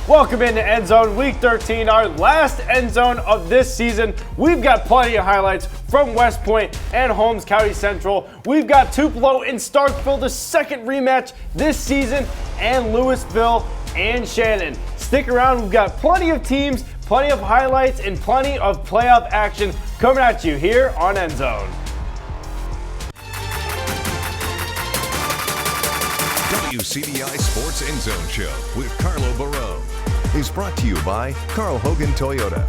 Welcome into End Zone Week 13, our last End Zone of this season. We've got plenty of highlights from West Point and Holmes County Central. We've got Tupelo and Starkville, the second rematch this season, and Louisville and Shannon. Stick around, we've got plenty of teams, plenty of highlights, and plenty of playoff action coming at you here on End Zone. WCBI Sports End Zone Show with Carlo Barone is brought to you by Carl Hogan Toyota,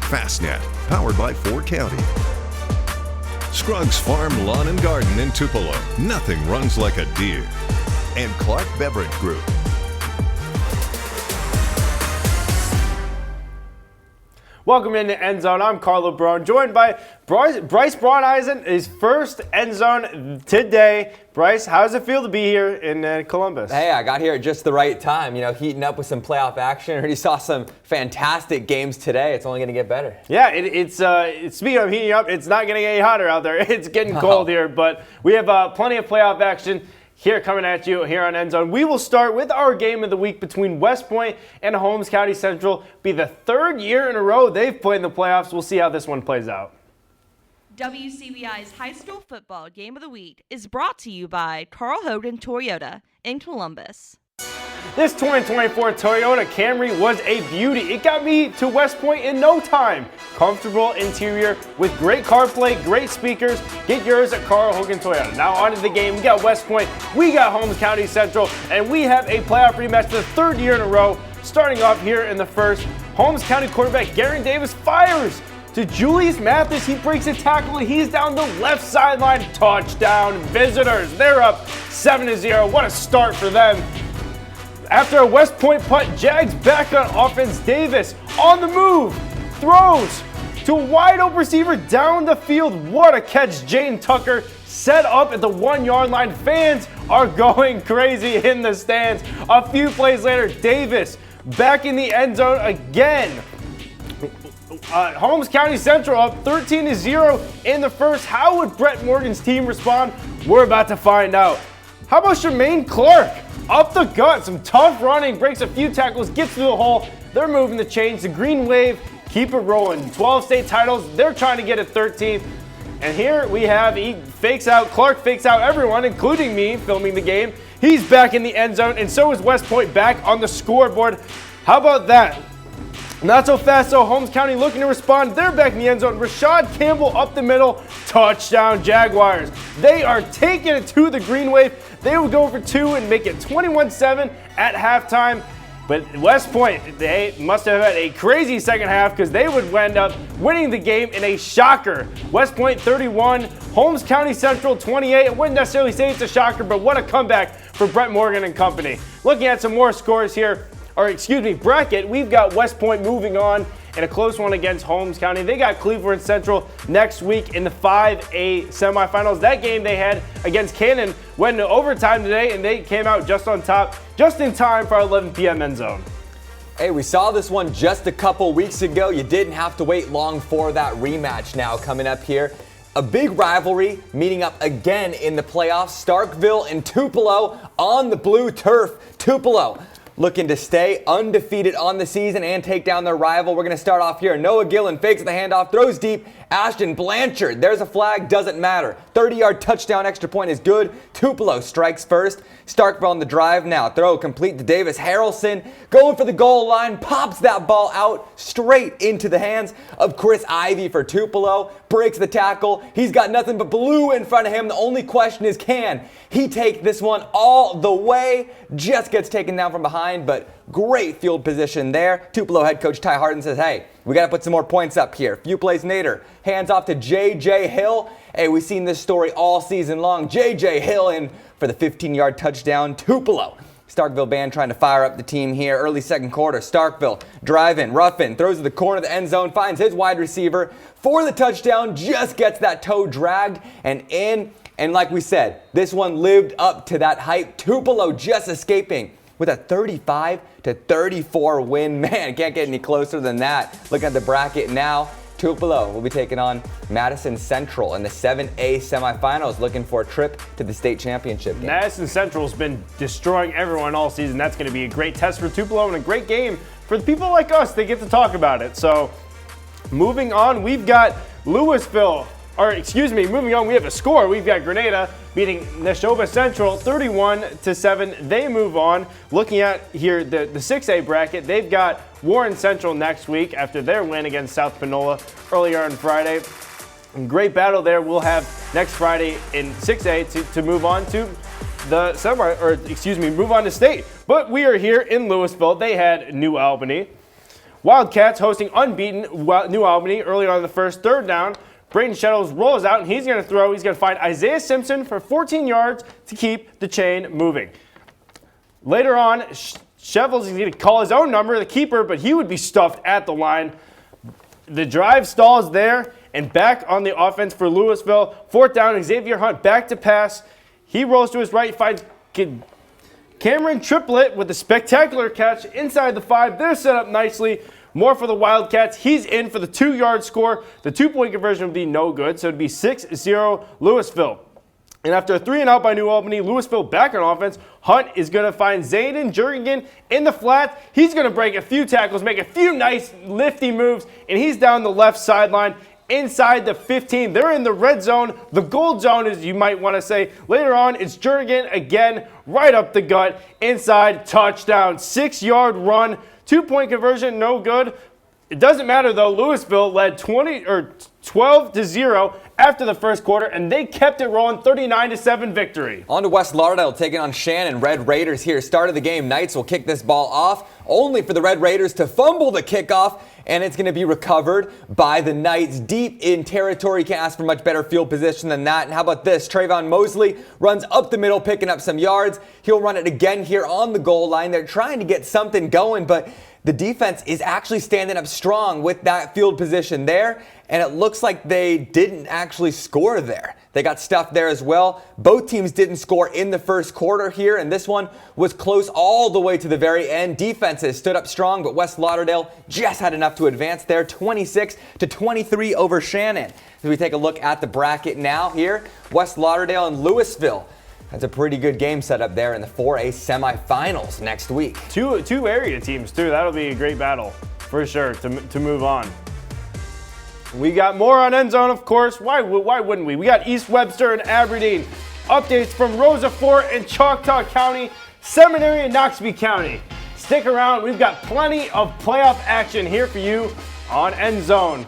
Fastnet, powered by Ford County, Scruggs Farm Lawn and Garden in Tupelo, nothing runs like a deer, and Clark Beverage Group. Welcome into End Zone. I'm Carlo Barone, joined by Bryce Brauneisen, his first End Zone today. Bryce, how does it feel to be here in Columbus? Hey, I got here at just the right time, heating up with some playoff action. I already saw some fantastic games today. It's only going to get better. Yeah, it's speaking of heating up, it's not getting any hotter out there. It's getting cold here, but we have plenty of playoff action here coming at you here on End Zone. We will start with our game of the week between West Point and Holmes County Central. Be the third year in a row they've played in the playoffs. We'll see how this one plays out. WCBI's High School Football Game of the Week is brought to you by Carl Hogan Toyota in Columbus. This 2024 Toyota Camry was a beauty. It got me to West Point in no time. Comfortable interior with great CarPlay, great speakers. Get yours at Carl Hogan Toyota. Now on to the game. We got West Point, we got Holmes County Central, and we have a playoff rematch for the third year in a row. Starting off here in the first, Holmes County quarterback Garen Davis fires to Julius Mathis. He breaks a tackle and he's down the left sideline. Touchdown visitors. They're up 7-0. What a start for them. After a West Point punt, Jags back on offense. Davis on the move, throws to a wide open receiver down the field. What a catch. Jane Tucker set up at the 1 yard line. Fans are going crazy in the stands. A few plays later, Davis back in the end zone again. Holmes County Central up 13-0 in the first. How would Brett Morgan's team respond? We're about to find out. How about Jermaine Clark? Up the gut, some tough running, breaks a few tackles, gets through the hole. They're moving the chains. The Green Wave keep it rolling. 12 state titles, they're trying to get a 13th. And here we have, Clark fakes out everyone, including me, filming the game. He's back in the end zone, and so is West Point back on the scoreboard. How about that? Not so fast, so Holmes County looking to respond. They're back in the end zone. Rashad Campbell up the middle. Touchdown Jaguars. They are taking it to the Green Wave. They would go for 2 and make it 21-7 at halftime. But West Point, they must have had a crazy second half because they would end up winning the game in a shocker. West Point 31, Holmes County Central 28. I wouldn't necessarily say it's a shocker, but what a comeback for Brett Morgan and company. Looking at some more scores here. Bracket, we've got West Point moving on in a close one against Holmes County. They got Cleveland Central next week in the 5A semifinals. That game they had against Cannon went into overtime today, and they came out just on top, just in time for our 11 p.m. end zone. Hey, we saw this one just a couple weeks ago. You didn't have to wait long for that rematch now coming up here. A big rivalry meeting up again in the playoffs. Starkville and Tupelo on the blue turf. Tupelo looking to stay undefeated on the season and take down their rival. We're going to start off here. Noah Gillen fakes the handoff, throws deep. Ashton Blanchard, there's a flag, doesn't matter. 30-yard touchdown, extra point is good. Tupelo strikes first. Starkville on the drive now. Throw complete to Davis Harrelson. Going for the goal line, pops that ball out straight into the hands of Chris Ivy for Tupelo. Breaks the tackle. He's got nothing but blue in front of him. The only question is, can he take this one all the way? Just gets taken down from behind, but great field position there. Tupelo head coach Ty Harden says, hey, we got to put some more points up here. Few plays later, hands off to J.J. Hill. Hey, we've seen this story all season long. J.J. Hill in for the 15-yard touchdown. Tupelo. Starkville band trying to fire up the team here. Early second quarter. Starkville driving, roughing, throws to the corner of the end zone, finds his wide receiver for the touchdown, just gets that toe dragged and in. And like we said, this one lived up to that hype. Tupelo just escaping with a 35-34 win. Man, can't get any closer than that. Look at the bracket now. Tupelo will be taking on Madison Central in the 7A semifinals, looking for a trip to the state championship game. Madison Central's been destroying everyone all season. That's going to be a great test for Tupelo and a great game for the people like us that get to talk about it. So, moving on, we've got moving on, we have a score. We've got Grenada beating Neshoba Central 31-7. They move on. Looking at here the 6A bracket, they've got Warren Central next week after their win against South Panola earlier on Friday. Great battle there we'll have next Friday in 6A to move on to the move on to state. But we are here in Louisville. They had New Albany. Wildcats hosting unbeaten New Albany early on in the first. Third down, Brayden Shettles rolls out, and he's going to throw. He's going to find Isaiah Simpson for 14 yards to keep the chain moving. Later on, Shevels is going to call his own number, the keeper, but he would be stuffed at the line. The drive stalls there, and back on the offense for Louisville. Fourth down, Xavier Hunt back to pass. He rolls to his right, finds Cameron Triplett with a spectacular catch inside the 5. They're set up nicely. More for the Wildcats. He's in for the 2-yard score. The 2-point conversion would be no good, so it'd be 6-0 Louisville. And after a 3-and-out by New Albany, Louisville back on offense. Hunt is going to find Zayden Jurgen in the flat. He's going to break a few tackles, make a few nice lifty moves, and he's down the left sideline inside the 15. They're in the red zone, the gold zone, as you might want to say. Later on, it's Jurgen again, right up the gut, inside, touchdown, 6-yard run. 2-point conversion, no good. It doesn't matter though. Louisville led 12-0 after the first quarter, and they kept it rolling. 39-7 victory. On to West Lauderdale taking on Shannon. Red Raiders here. Start of the game. Knights will kick this ball off, only for the Red Raiders to fumble the kickoff, and it's going to be recovered by the Knights deep in territory. Can't ask for much better field position than that. And how about this? Trayvon Mosley runs up the middle, picking up some yards. He'll run it again here on the goal line. They're trying to get something going, but the defense is actually standing up strong with that field position there, and it looks like they didn't actually score there. They got stuffed there as well. Both teams didn't score in the first quarter here, and this one was close all the way to the very end. Defenses stood up strong, but West Lauderdale just had enough to advance there, 26-23 over Shannon. As we take a look at the bracket now here, West Lauderdale and Louisville. That's a pretty good game set up there in the 4A semifinals next week. Two area teams, too. That'll be a great battle for sure to move on. We got more on ENDZONE, of course. Why wouldn't we? We got East Webster and Aberdeen. Updates from Rosa Fort and Choctaw County, Seminary and Noxubee County. Stick around. We've got plenty of playoff action here for you on ENDZONE.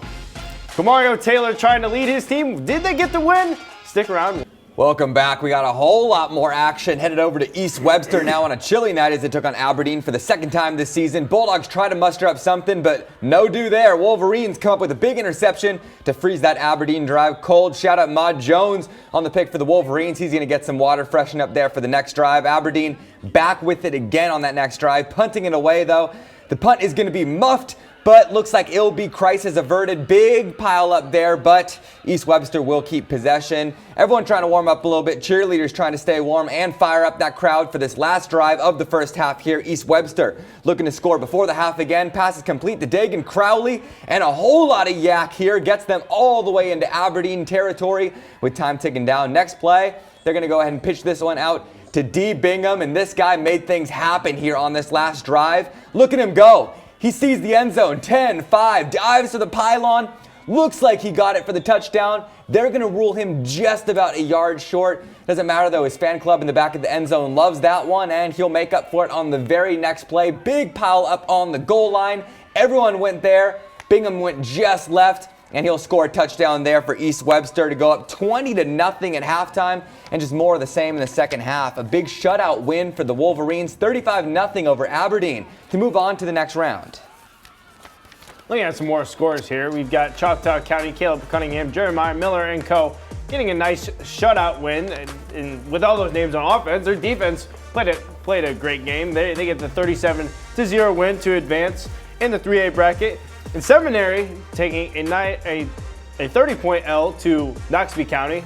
Kamario Taylor trying to lead his team. Did they get the win? Stick around. Welcome back. We got a whole lot more action. Headed over to East Webster now on a chilly night as they took on Aberdeen for the second time this season. Bulldogs try to muster up something, but no do there. Wolverines come up with a big interception to freeze that Aberdeen drive cold. Shout out Maud Jones on the pick for the Wolverines. He's going to get some water freshened up there for the next drive. Aberdeen back with it again on that next drive. Punting it away, though. The punt is going to be muffed, but looks like it'll be crisis averted. Big pile up there, but East Webster will keep possession. Everyone trying to warm up a little bit. Cheerleaders trying to stay warm and fire up that crowd for this last drive of the first half here. East Webster looking to score before the half again. Passes complete to Dagan Crowley, and a whole lot of yak here. Gets them all the way into Aberdeen territory with time ticking down. Next play, they're going to go ahead and pitch this one out to D. Bingham, and this guy made things happen here on this last drive. Look at him go. He sees the end zone, 10-5, dives to the pylon. Looks like he got it for the touchdown. They're going to rule him just about a yard short. Doesn't matter, though. His fan club in the back of the end zone loves that one, and he'll make up for it on the very next play. Big pile up on the goal line. Everyone went there. Bingham went just left, and he'll score a touchdown there for East Webster to go up 20-0 at halftime, and just more of the same in the second half. A big shutout win for the Wolverines, 35-0 over Aberdeen to move on to the next round. Looking at some more scores here, we've got Choctaw County, Caleb Cunningham, Jeremiah Miller, and co. getting a nice shutout win. And with all those names on offense, their defense played a great game. They get the 37-0 win to advance in the 3A bracket. And Seminary taking a 30-point L to Noxubee County.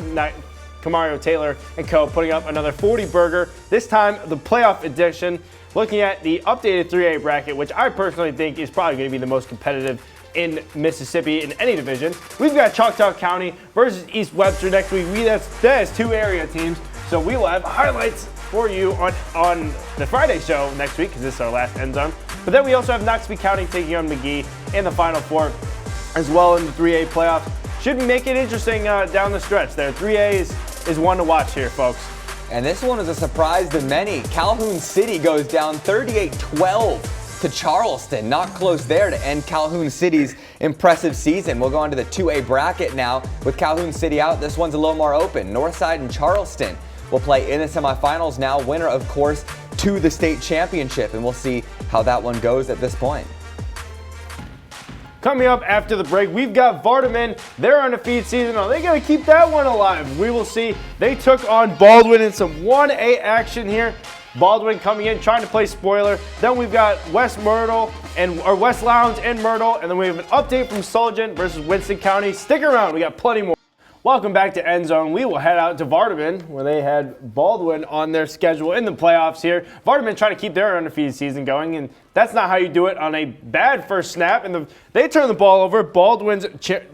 Kamario Taylor and co. putting up another 40-burger. This time, the playoff edition. Looking at the updated 3A bracket, which I personally think is probably going to be the most competitive in Mississippi in any division. We've got Choctaw County versus East Webster next week. That is 2 area teams. So we will have highlights for you on the Friday show next week because this is our last end zone. But then we also have Noxubee County taking on McGee in the Final Four as well in the 3A playoffs. Should make it interesting down the stretch there. 3A is one to watch here, folks. And this one is a surprise to many. Calhoun City goes down 38-12 to Charleston. Not close there to end Calhoun City's impressive season. We'll go on to the 2A bracket now. With Calhoun City out, this one's a little more open. Northside and Charleston will play in the semifinals now. Winner, of course, to the state championship. And we'll see how that one goes at this point. Coming up after the break, we've got Vardaman. They're on a undefeated season. Are they going to keep that one alive? We will see. They took on Baldwin in some 1A action here. Baldwin coming in, trying to play spoiler. Then we've got West Lowndes and Myrtle. And then we have an update from Sullivan versus Winston County. Stick around. We got plenty more. Welcome back to End Zone. We will head out to Vardaman, where they had Baldwin on their schedule in the playoffs here. Vardaman trying to keep their undefeated season going, and that's not how you do it on a bad first snap. And they turn the ball over. Baldwin's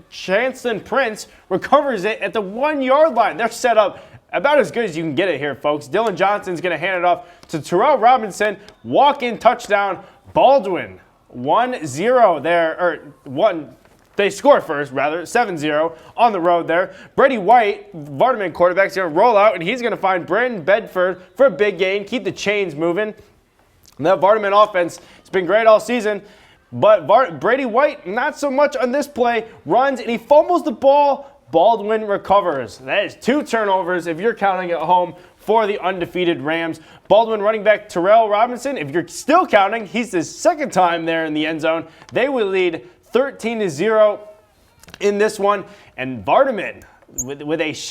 Chancellor Prince recovers it at the 1 yard line. They're set up about as good as you can get it here, folks. Dylan Johnson's going to hand it off to Terrell Robinson. Walk-in touchdown. Baldwin 1-0 there, or 1. They score first, rather, 7-0 on the road there. Brady White, Vardaman quarterback, is going to roll out, and he's going to find Brandon Bedford for a big gain, keep the chains moving. And that Vardaman offense has been great all season, but Brady White, not so much on this play, runs, and he fumbles the ball. Baldwin recovers. That is 2 turnovers if you're counting at home for the undefeated Rams. Baldwin running back Terrell Robinson, if you're still counting, he's the second time there in the end zone. They will lead 13-0 in this one. And Vardaman, with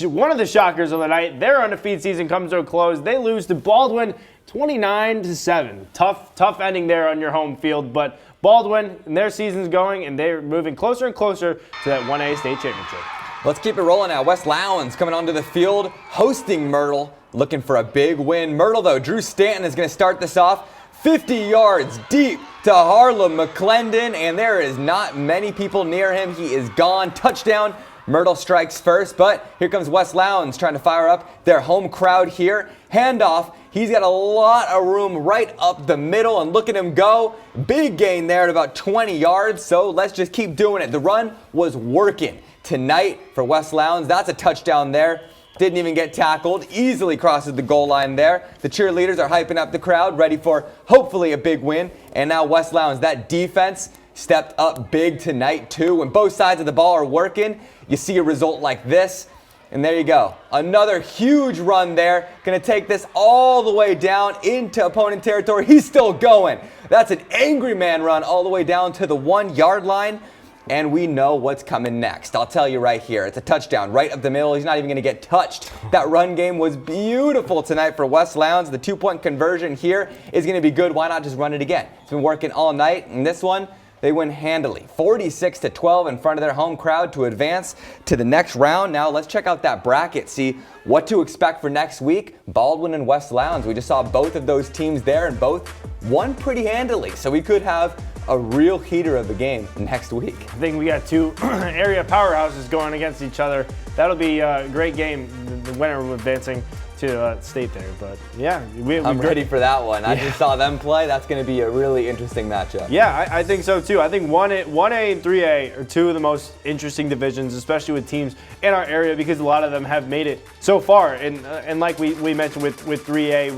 one of the shockers of the night, their undefeated season comes to a close. They lose to Baldwin 29-7. Tough ending there on your home field. But Baldwin, and their season's going, and they're moving closer and closer to that 1A state championship. Let's keep it rolling now. West Lowndes coming onto the field, hosting Myrtle, looking for a big win. Myrtle, though, Drew Stanton is going to start this off. 50 yards deep to Harlem McClendon, and there is not many people near him. He is gone. Touchdown. Myrtle strikes first, but here comes West Lowndes trying to fire up their home crowd here. Handoff. He's got a lot of room right up the middle, and look at him go. Big gain there at about 20 yards, so let's just keep doing it. The run was working tonight for West Lowndes. That's a touchdown there. Didn't even get tackled. Easily crosses the goal line there. The cheerleaders are hyping up the crowd, ready for hopefully a big win. And now West Lowndes, that defense stepped up big tonight too. When both sides of the ball are working, you see a result like this. And there you go. Another huge run there. Going to take this all the way down into opponent territory. He's still going. That's an angry man run all the way down to the 1 yard line. And we know what's coming next. I'll tell you right here. It's a touchdown right up the middle. He's not even going to get touched. That run game was beautiful tonight for West Lowndes. The 2-point conversion here is going to be good. Why not just run it again? It's been working all night. And this one, they win handily. 46-12 in front of their home crowd to advance to the next round. Now let's check out that bracket, see what to expect for next week. Baldwin and West Lowndes. We just saw both of those teams there, and both won pretty handily. So we could have a real heater of the game next week. I think we got 2 area powerhouses going against each other. That'll be a great game. The winner advancing to state there. But yeah, I'm ready for that one. I just saw them play. That's going to be a really interesting matchup. Yeah, I think so too. I think 1A and 3A are 2 of the most interesting divisions, especially with teams in our area, because a lot of them have made it so far. And like we mentioned with 3A,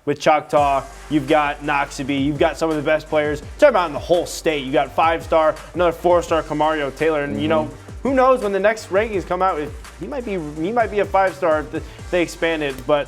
with Choctaw, you've got Noxubee, you've got some of the best players. Talk about in the whole state. You got 5-star, another 4-star Camario Taylor, and you know, who knows when the next rankings come out? He might be a 5-star if they expand it. But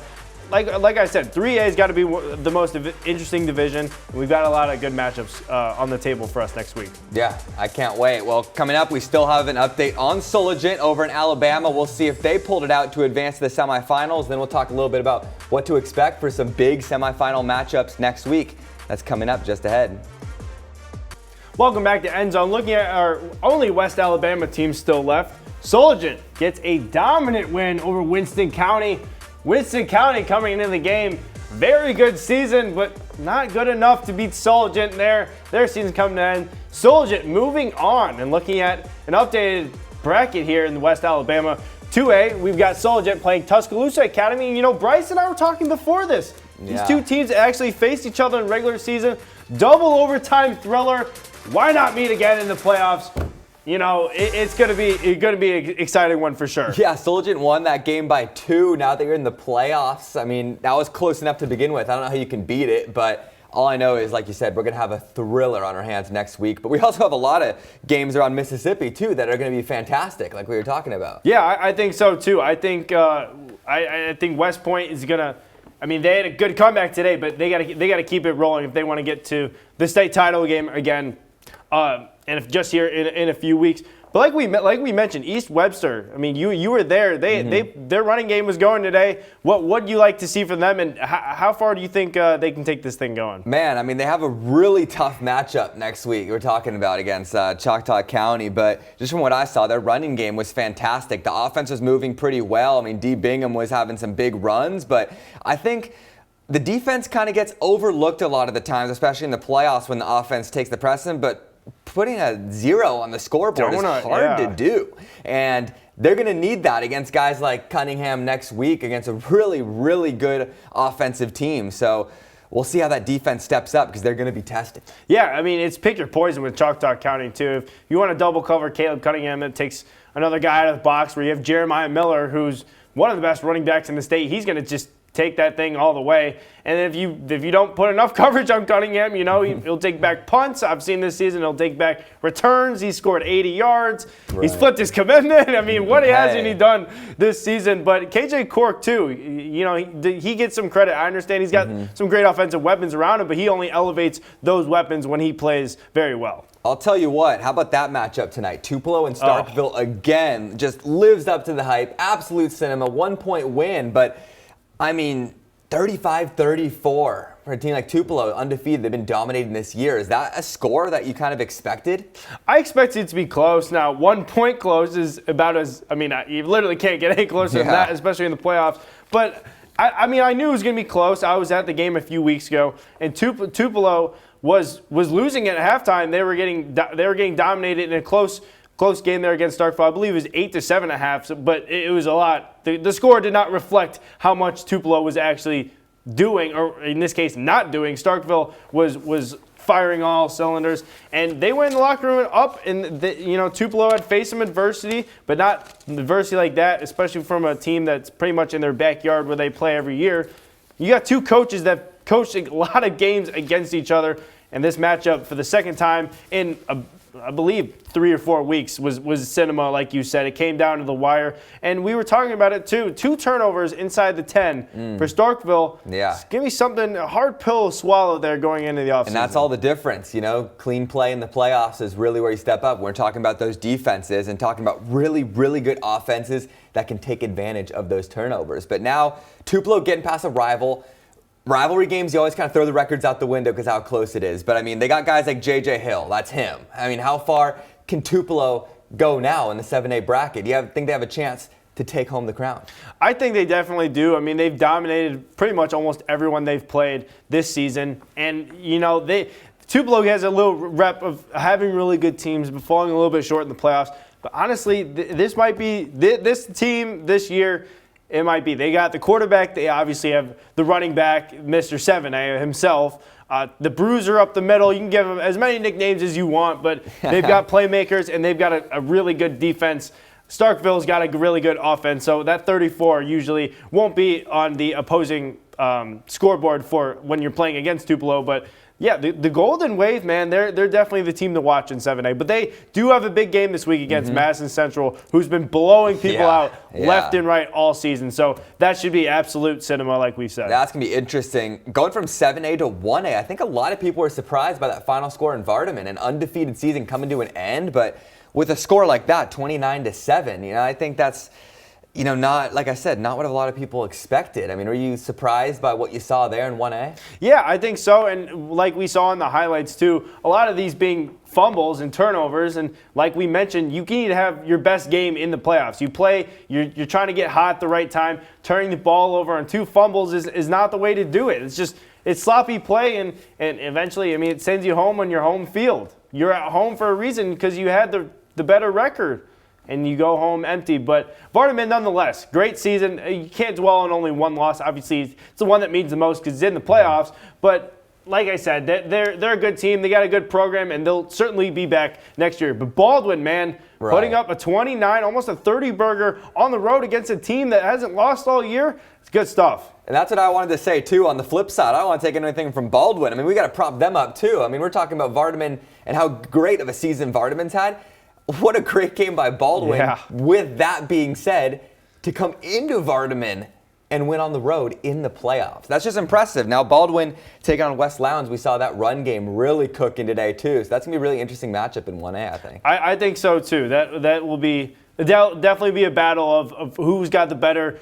like I said, 3A's got to be the most interesting division. We've got a lot of good matchups on the table for us next week. Yeah, I can't wait. Well, coming up, we still have an update on Sullivan over in Alabama. We'll see if they pulled it out to advance to the semifinals. Then we'll talk a little bit about what to expect for some big semifinal matchups next week. That's coming up just ahead. Welcome back to End Zone. Looking at our only West Alabama team still left, Sullivan gets a dominant win over Winston County. Winston County coming into the game, very good season, but not good enough to beat Sullivan there. Their season's coming to end Soldier moving on and looking at an updated bracket here in the West Alabama 2A. We've got Soldier playing Tuscaloosa Academy. And, you know, Bryce and I were talking before this. These two teams actually faced each other in regular season. Double overtime thriller. Why not meet again in the playoffs? You know, it's gonna be an exciting one for sure. Yeah, Soldier won that game by 2. Now that you're in the playoffs, I mean, that was close enough to begin with. I don't know how you can beat it, but all I know is, like you said, we're gonna have a thriller on our hands next week. But we also have a lot of games around Mississippi too that are gonna be fantastic, like we were talking about. Yeah, I think so too. I think I think West Point is gonna. I mean, they had a good comeback today, but they gotta keep it rolling if they want to get to the state title game again, and if just here in a few weeks. But like we mentioned, East Webster. I mean, you were there. Their running game was going today. What do you like to see from them, and how far do you think they can take this thing going? Man, I mean, they have a really tough matchup next week. We're talking about against Choctaw County, but just from what I saw, their running game was fantastic. The offense was moving pretty well. I mean, D. Bingham was having some big runs, but I think the defense kind of gets overlooked a lot of the times, especially in the playoffs when the offense takes the precedent. But putting a 0 on the scoreboard is hard to do. And they're going to need that against guys like Cunningham next week against a really, really good offensive team. So we'll see how that defense steps up because they're going to be tested. Yeah, I mean, it's pick your poison with Choctaw County, too. If you want to double cover Caleb Cunningham, that takes another guy out of the box where you have Jeremiah Miller, who's one of the best running backs in the state. He's going to just take that thing all the way. And if you don't put enough coverage on Cunningham, you know, he'll take back punts. I've seen this season he'll take back returns. He scored 80 yards. Right. He's flipped his commitment. I mean, what hasn't he done this season? But KJ Cork, too, you know, he gets some credit. I understand he's got some great offensive weapons around him, but he only elevates those weapons when he plays very well. I'll tell you what, how about that matchup tonight? Tupelo and Starkville again just lives up to the hype. Absolute cinema, 1-point win, but I mean, 35-34 for a team like Tupelo, undefeated. They've been dominating this year. Is that a score that you kind of expected? I expected it to be close. Now, 1 point close is about as, I mean, you literally can't get any closer than that, especially in the playoffs. But, I mean, I knew it was going to be close. I was at the game a few weeks ago, and Tupelo was losing at halftime. They were getting dominated in a close game there against Starkville. I believe it was 8-7 at half, but it was a lot. The score did not reflect how much Tupelo was actually doing, or in this case, not doing. Starkville was firing all cylinders, and they went in the locker room up, and Tupelo had faced some adversity, but not adversity like that, especially from a team that's pretty much in their backyard where they play every year. You got two coaches that coached a lot of games against each other, and this matchup for the second time in I believe 3 or 4 weeks was cinema, like you said. It came down to the wire. And we were talking about it, too. 2 turnovers inside the 10 for Starkville. Yeah. Give me something, a hard pill to swallow there going into the offseason. And that's all the difference, you know. Clean play in the playoffs is really where you step up. We're talking about those defenses and talking about really, really good offenses that can take advantage of those turnovers. But now, Tupelo getting past a rival. Rivalry games, you always kind of throw the records out the window because how close it is. But, I mean, they got guys like J.J. Hill. That's him. I mean, how far can Tupelo go now in the 7A bracket? Do you think they have a chance to take home the crown? I think they definitely do. I mean, they've dominated pretty much almost everyone they've played this season. And, you know, Tupelo has a little rep of having really good teams but falling a little bit short in the playoffs. But, honestly, this might be – this team this year – it might be. They got the quarterback. They obviously have the running back, Mr. 7A himself. The bruiser up the middle. You can give him as many nicknames as you want, but they've got playmakers, and they've got a really good defense. Starkville's got a really good offense, so that 34 usually won't be on the opposing scoreboard for when you're playing against Tupelo, but yeah, the Golden Wave, man, they're definitely the team to watch in 7A. But they do have a big game this week against Madison Central, who's been blowing people out left and right all season. So that should be absolute cinema, like we said. That's going to be interesting. Going from 7A to 1A, I think a lot of people were surprised by that final score in Vardaman, an undefeated season coming to an end. But with a score like that, 29-7, you know, I think that's, you know, not, like I said, not what a lot of people expected. I mean, were you surprised by what you saw there in 1A? Yeah, I think so. And like we saw in the highlights, too, a lot of these being fumbles and turnovers. And like we mentioned, you need to have your best game in the playoffs. You play, you're trying to get hot at the right time. Turning the ball over on 2 fumbles is not the way to do it. It's sloppy play, and eventually, I mean, it sends you home on your home field. you're at home for a reason because you had the better record. And you go home empty. But Vardaman, nonetheless, great season. You can't dwell on only one loss. Obviously, it's the one that means the most because it's in the playoffs. But like I said, they're a good team. They got a good program, and they'll certainly be back next year. But Baldwin, man, putting up a 29, almost a 30-burger on the road against a team that hasn't lost all year, it's good stuff. And that's what I wanted to say, too, on the flip side. I don't want to take anything from Baldwin. I mean, we got to prop them up, too. I mean, we're talking about Vardaman and how great of a season Vardaman's had. What a great game by Baldwin. Yeah. With that being said, to come into Vardaman and win on the road in the playoffs. That's just impressive. Now Baldwin taking on West Lowndes. We saw that run game really cooking today too. So that's going to be a really interesting matchup in 1A, I think. I think so too. That will be definitely be a battle of who's got the better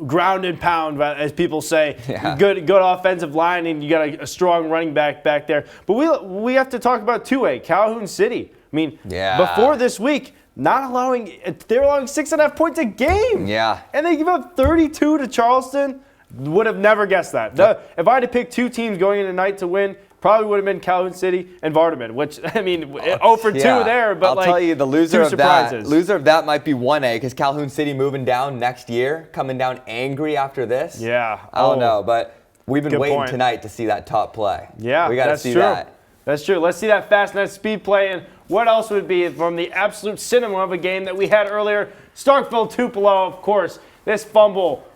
ground and pound, as people say. Yeah. Good offensive line, and you got a strong running back there. But we have to talk about 2A, Calhoun City. I mean, before this week, they're allowing 6.5 points a game. Yeah. And they give up 32 to Charleston. Would have never guessed that. If I had to pick two teams going into night to win, probably would have been Calhoun City and Vardaman, which, I mean, 0 for 2 there. But I'll tell you, the loser of that might be 1A, because Calhoun City moving down next year, coming down angry after this. Yeah. I don't know, but we've been waiting tonight to see that top play. Yeah, we got to see that. That's true. Let's see that Fastnet speed play. And what else would be from the absolute cinema of a game that we had earlier? Starkville Tupelo, of course. This fumble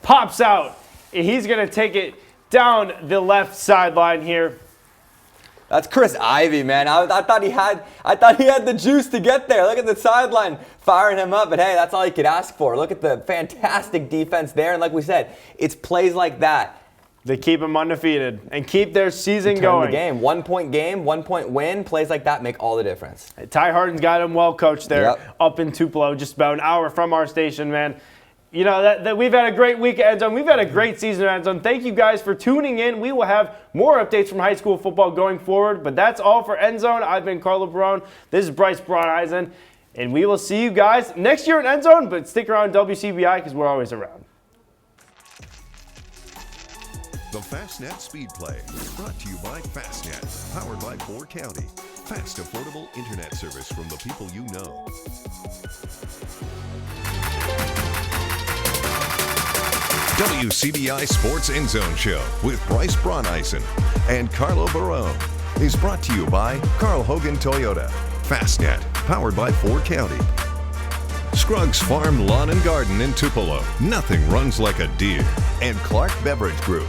pops out. He's going to take it down the left sideline here. That's Chris Ivey, man. I thought he had the juice to get there. Look at the sideline firing him up. But hey, that's all you could ask for. Look at the fantastic defense there. And like we said, it's plays like that. They keep them undefeated and keep their season going. The game, 1 point game, 1 point win. Plays like that make all the difference. Ty Harden's got him well coached there up in Tupelo, just about an hour from our station, man. You know, that we've had a great week at ENDZONE. We've had a great season at ENDZONE. Thank you guys for tuning in. We will have more updates from high school football going forward. But that's all for ENDZONE. I've been Carlo Barone. This is Bryce Brauneisen. And we will see you guys next year at ENDZONE. But stick around WCBI because we're always around. The Fastnet Speed Play, brought to you by Fastnet, powered by 4 County. Fast, affordable internet service from the people you know. WCBI Sports ENDZONE Show with Bryce Brauneisen and Carlo Barone is brought to you by Carl Hogan Toyota. Fastnet, powered by 4 County. Scruggs Farm Lawn and Garden in Tupelo. Nothing runs like a deer. And Clark Beverage Group.